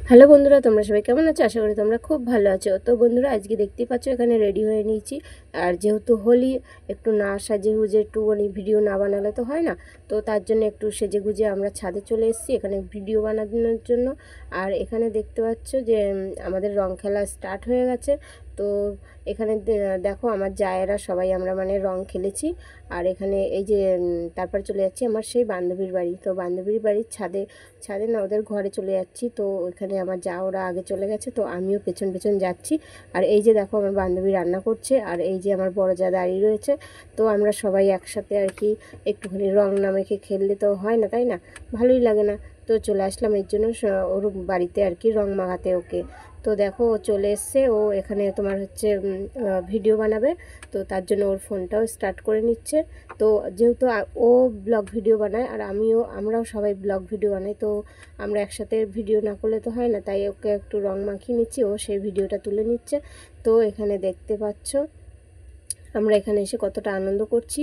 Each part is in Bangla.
হ্যালো বন্ধুরা, তোমরা সবাই কেমন আছো? আশা করি তোমরা খুব ভালো আছো। তো বন্ধুরা, আজকে দেখতেই পাচ্ছ এখানে রেডি হয়ে নিয়েছি। আর যেহেতু হোলি, একটু না সাজে গুজে একটু ভিডিও না বানালে তো হয় না। তো তার জন্য একটু সেজে গুজে আমরা ছাদে চলে এসেছি এখানে ভিডিও বানানোর জন্য। আর এখানে দেখতে পাচ্ছ যে আমাদের রং খেলা স্টার্ট হয়ে গেছে। তো এখানে দেখো আমার জায়েরা সবাই আমরা মানে রং খেলেছি। আর এখানে এই যে তারপর চলে যাচ্ছি আমার সেই বান্ধবীর বাড়ি। তো বান্ধবীর বাড়ির ছাদে ছাদে না, ওদের ঘরে চলে যাচ্ছি। তো ওইখানে আমার যা ওরা আগে চলে গেছে, তো আমিও পেছন পেছন যাচ্ছি। আর এই যে দেখো আমার বান্ধবী রান্না করছে, আর এই যে আমার বড় যা দাঁড়িয়ে রয়েছে। তো আমরা সবাই একসাথে আর কি একটুখানি রং না মেখে খেললে তো হয় না, তাই না? ভালোই লাগে না। তো চলে আসলাম এর জন্য ওর বাড়িতে আর কি রং মাখাতে ওকে। তো দেখো ও চলে এসছে, ও এখানে তোমার হচ্ছে ভিডিও বানাবে। তো তার জন্য ওর ফোনটাও স্টার্ট করে নিচ্ছে। তো যেহেতু ও ব্লগ ভিডিও বানায় আর আমরাও সবাই ব্লগ ভিডিও বানাই, তো আমরা একসাথে ভিডিও না করলে তো হয় না, তাই ওকে একটু রং মাখিয়ে নিচ্ছি, ও সেই ভিডিওটা তুলে নিচ্ছে। তো এখানে দেখতে পাচ্ছ আমরা এখানে এসে কতটা আনন্দ করছি।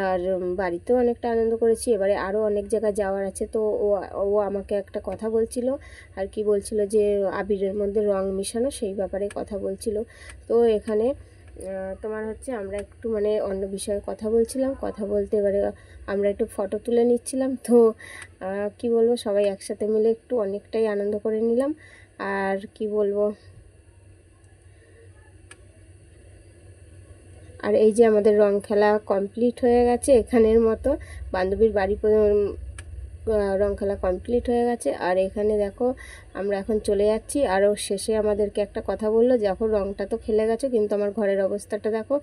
আর বাড়িতেও অনেকটা আনন্দ করেছি। এবারে আরও অনেক জায়গায় যাওয়ার আছে। তো ও ও আমাকে একটা কথা বলছিল, আর কি বলছিল যে আবিরের মধ্যে রং মিশানো, সেই ব্যাপারে কথা বলছিল। তো এখানে তোমার হচ্ছে আমরা একটু মানে অন্য বিষয়ে কথা বলছিলাম, কথা বলতে এবারে আমরা একটু ফটো তুলে নিচ্ছিলাম। তো কি বলবো, সবাই একসাথে মিলে একটু অনেকটাই আনন্দ করে নিলাম। আর কি বলবো, আর এই যে আমাদের রং খেলা কমপ্লিট হয়ে গেছে এখানের মতো। বান্ধবীর বাড়ি রং খেলা কমপ্লিট হয়ে গেছে। আর এখানে দেখো আমরা এখন চলে যাচ্ছি। আরও শেষে আমাদেরকে একটা কথা বললো, যখন রংটা তো খেলে গেছো, কিন্তু আমার ঘরের অবস্থাটা দেখো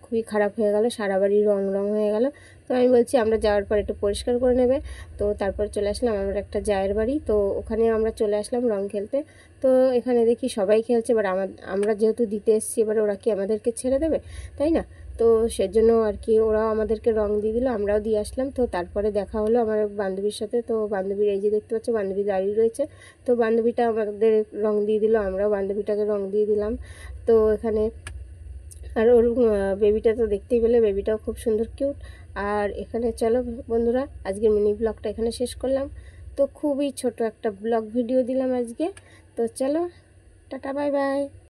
খুবই খারাপ হয়ে গেল, সারা বাড়ি রং রং হয়ে গেল। তো আমি বলছি আমরা যাওয়ার পর একটু পরিষ্কার করে নেবে। তো তারপর চলে আসলাম আমার একটা জায়ের বাড়ি, তো ওখানে আমরা চলে আসলাম রং খেলতে। তো এখানে দেখি সবাই খেলছে, এবার আমরা যেহেতু দিতে এসেছি, এবারে ওরা কি আমাদেরকে ছেড়ে দেবে, তাই না? তো সেজন্য আর কি ওরাও আমাদেরকে রং দিয়ে দিল, আমরাও দিয়ে আসলাম। তো তারপরে দেখা হলো আমার বান্ধবীর সাথে। তো বান্ধবীর এই যে দেখতে পাচ্ছ বান্ধবী দাঁড়িয়ে রয়েছে। তো বান্ধবীটা আমাদের রং দিয়ে দিল, আমরাও বান্ধবীটাকে রং দিয়ে দিলাম। তো এখানে আর ওর বেবিটা তো দেখতেই পেলে, বেবিটাও খুব সুন্দর কিউট। আর এখানে চলো বন্ধুরা, আজকের মিনি ব্লগটা এখানে শেষ করলাম। তো খুবই ছোট একটা ব্লগ ভিডিও দিলাম আজকে। তো চলো, টাটা, বাই বাই।